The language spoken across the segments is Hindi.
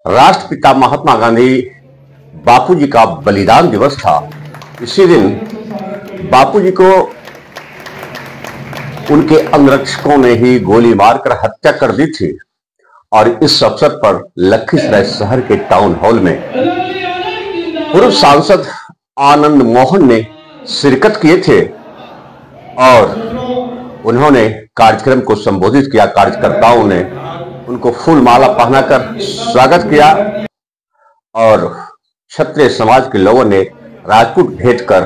राष्ट्रपिता महात्मा गांधी बापूजी का बलिदान दिवस था। इसी दिन बापूजी को उनके अंगरक्षकों ने ही गोली मारकर हत्या कर दी थी और इस अवसर पर लखीसराय शहर के टाउन हॉल में पूर्व सांसद आनंद मोहन ने शिरकत किए थे और उन्होंने कार्यक्रम को संबोधित किया। कार्यकर्ताओं ने उनको फूल माला पहनाकर स्वागत किया और क्षत्रिय समाज के लोगों ने राजपूत भेंट कर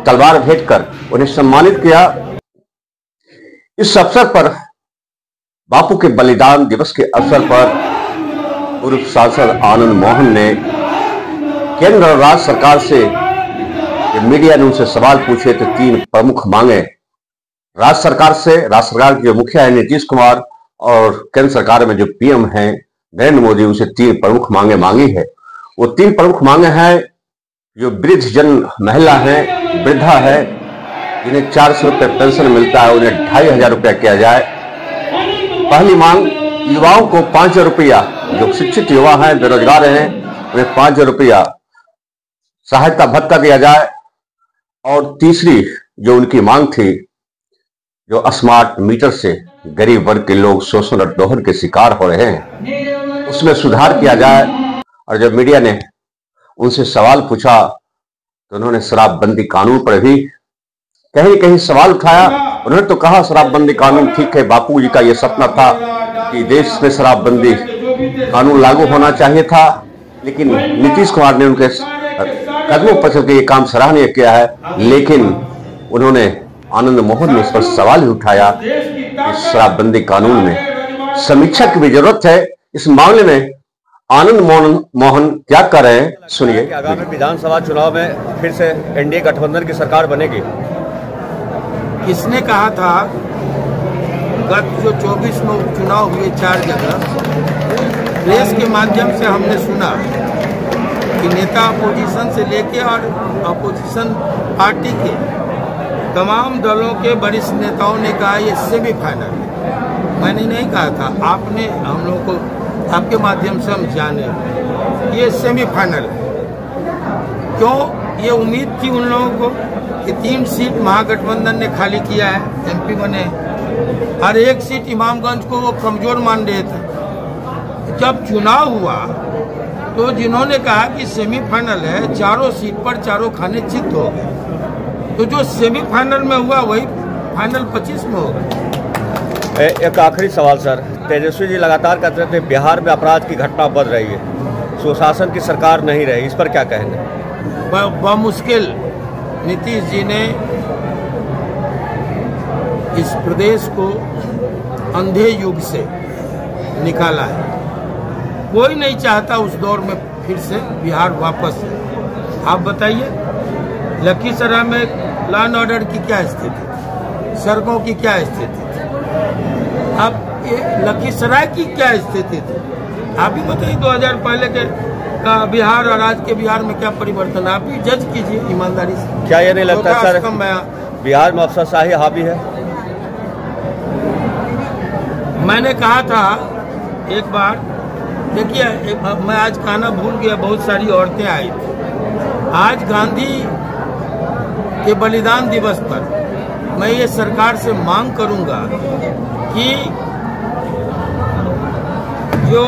तलवार भेंट कर उन्हें सम्मानित किया। इस अवसर पर बापू के बलिदान दिवस के अवसर पर पूर्व सांसद आनंद मोहन ने केंद्र और राज्य सरकार से मीडिया ने उनसे सवाल पूछे तो तीन प्रमुख मांगे राज्य सरकार के जो मुखिया है नीतीश कुमार और केंद्र सरकार में जो पीएम हैं नरेंद्र मोदी, उनसे तीन प्रमुख मांगे मांगी है। वो तीन प्रमुख मांगे हैं जो वृद्ध जन महिला है, वृद्धा है, जिन्हें 400 रुपये पेंशन मिलता है, उन्हें 2500 रुपया किया जाए। पहली मांग युवाओं को 5,000 रुपया, जो शिक्षित युवा हैं, बेरोजगार हैं, उन्हें 5,000 रुपया सहायता भत्ता दिया जाए। और तीसरी जो उनकी मांग थी, जो स्मार्ट मीटर से गरीब वर्ग के लोग शोषण और दोहन के शिकार हो रहे हैं, उसमें सुधार किया जाए। और जब मीडिया ने उनसे सवाल पूछा तो उन्होंने शराबबंदी कानून पर भी कहीं कहीं सवाल उठाया। उन्होंने तो कहा शराबबंदी कानून ठीक है, बापू जी का यह सपना था कि देश में शराबबंदी कानून लागू होना चाहिए था, लेकिन नीतीश कुमार ने उनके कदमों पर चल के ये काम सराहनीय किया है। लेकिन उन्होंने आनंद मोहन ने इस पर सवाल ही उठाया कि शराबबंदी कानून में समीक्षा की भी जरूरत है। इस मामले में आनंद मोहन क्या कर रहे हैं, सुनिए। आगामी विधानसभा चुनाव में फिर से एनडीए गठबंधन की सरकार बनेगी। किसने कहा था? गत जो 24 में उपचुनाव हुए 4 जगह, प्रेस के माध्यम से हमने सुना कि नेता अपोजिशन से लेके और अपोजिशन पार्टी के तमाम दलों के वरिष्ठ नेताओं ने कहा ये सेमीफाइनल है। मैंने नहीं कहा था, आपने हम लोग को आपके माध्यम से हम जाने ये सेमीफाइनल है। क्यों? ये उम्मीद थी उन लोगों को कि 3 सीट महागठबंधन ने खाली किया है, एमपी बने, और 1 सीट इमामगंज को वो कमजोर मान रहे थे। जब चुनाव हुआ तो जिन्होंने कहा कि सेमीफाइनल है, चारों सीट पर चारों खाने चित हो गए। तो जो सेमीफाइनल में हुआ वही फाइनल 25 में होगा। एक आखिरी सवाल सर, तेजस्वी जी लगातार कहते रहते हैं बिहार में अपराध की घटना बढ़ रही है, सुशासन की सरकार नहीं रही, इस पर क्या कहेंगे? बमुश्किल नीतीश जी ने इस प्रदेश को अंधे युग से निकाला है। कोई नहीं चाहता उस दौर में फिर से बिहार वापस। आप बताइए लखीसराय में लॉ एंड ऑर्डर की क्या स्थिति, सड़कों की क्या स्थिति थी, अब ये लखीसराय की क्या स्थिति थी? आप ही बताइए 2000 पहले के बिहार और आज के बिहार में क्या परिवर्तन, आप ही जज कीजिए ईमानदारी से। क्या ये नहीं लगता सर बिहार में अफसरशाही हावी है? मैंने कहा था एक बार, देखिए मैं आज कहना भूल गया, बहुत सारी औरतें आई थी। आज गांधी के बलिदान दिवस पर मैं ये सरकार से मांग करूंगा कि जो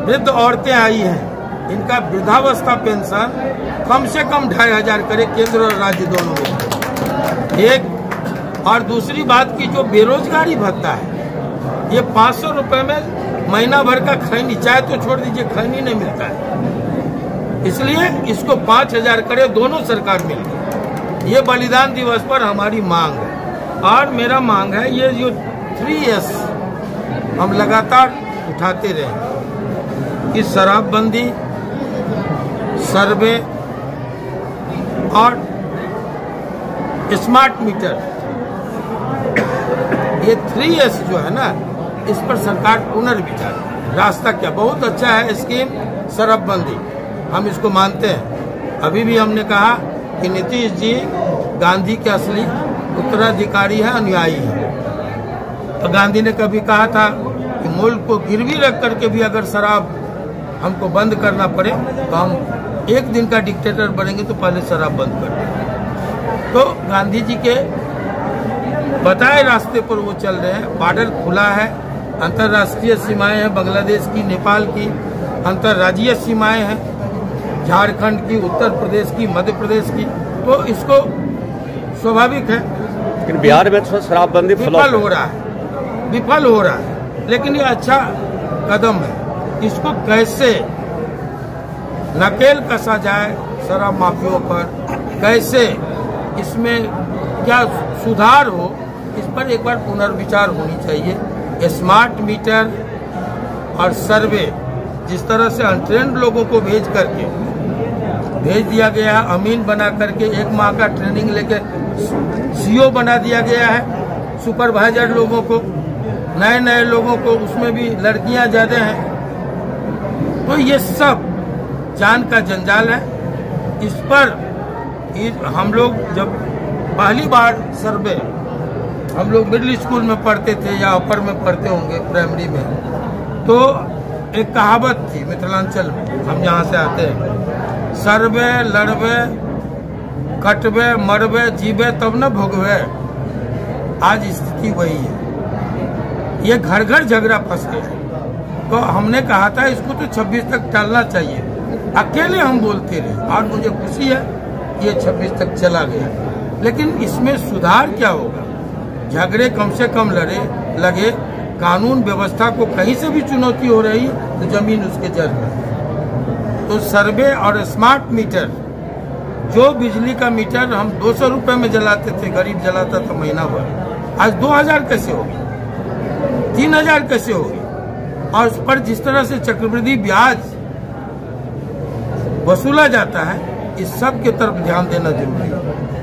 वृद्ध औरतें आई हैं, इनका वृद्धावस्था पेंशन कम से कम 2500 करे, केंद्र और राज्य दोनों में। एक और दूसरी बात की जो बेरोजगारी भत्ता है, ये 500 रुपए में महीना भर का खैनी, चाय तो छोड़ दीजिए, खैनी नहीं मिलता है, इसलिए इसको 5000 करे, दोनों सरकार मिल। ये बलिदान दिवस पर हमारी मांग है। और मेरा मांग है ये जो 3S हम लगातार उठाते रहे कि शराबबंदी, सर्वे और स्मार्ट मीटर, ये 3S जो है ना, इस पर सरकार पुनर्विचार। रास्ता क्या बहुत अच्छा है स्कीम शराबबंदी, हम इसको मानते हैं। अभी भी हमने कहा कि नीतीश जी गांधी के असली उत्तराधिकारी हैं, अनुयायी हैं। तो गांधी ने कभी कहा था कि मुल्क को गिरवी रख करके भी अगर शराब हमको बंद करना पड़े तो हम एक दिन का डिक्टेटर बनेंगे तो पहले शराब बंद कर देंगे। तो गांधी जी के बताए रास्ते पर वो चल रहे हैं। बॉर्डर खुला है, अंतर्राष्ट्रीय सीमाएं हैं, बांग्लादेश की, नेपाल की, अंतर्राज्यीय सीमाएं हैं, झारखंड की, उत्तर प्रदेश की, मध्य प्रदेश की। तो इसको स्वाभाविक है, लेकिन बिहार में तो शराबबंदी विफल हो रहा है, लेकिन ये अच्छा कदम है। इसको कैसे नकेल कसा जाए शराब माफियों पर, कैसे इसमें क्या सुधार हो, इस पर एक बार पुनर्विचार होनी चाहिए। स्मार्ट मीटर और सर्वे जिस तरह से अनट्रेंड लोगों को भेज दिया गया है, अमीन बना करके 1 माह का ट्रेनिंग लेके सीओ बना दिया गया है, सुपरवाइजर लोगों को, नए लोगों को, उसमें भी लड़कियां ज्यादा हैं। तो ये सब जान का जंजाल है। इस पर हम लोग जब पहली बार सर्वे, हम लोग मिडिल स्कूल में पढ़ते थे या अपर में पढ़ते होंगे प्राइमरी में, तो एक कहावत थी मिथिलांचल में, हम जहाँ से आते हैं, सर्वे लड़वे कटवे मरवे जीवे तब न भोगवे। आज स्थिति वही है, ये घर घर झगड़ा फंस गया। तो हमने कहा था इसको तो 26 तक टालना चाहिए। अकेले हम बोलते रहे और मुझे खुशी है ये 26 तक चला गया, लेकिन इसमें सुधार क्या होगा? झगड़े कम से कम लगे, कानून व्यवस्था को कहीं से भी चुनौती हो रही तो जमीन उसके जड़ में। तो सर्वे और स्मार्ट मीटर, जो बिजली का मीटर हम 200 रुपए में जलाते थे, गरीब जलाता था महीना भर, आज 2000 कैसे होगी, 3000 कैसे होगी? और उस पर जिस तरह से चक्रवृद्धि ब्याज वसूला जाता है, इस सब के तरफ ध्यान देना जरूरी है।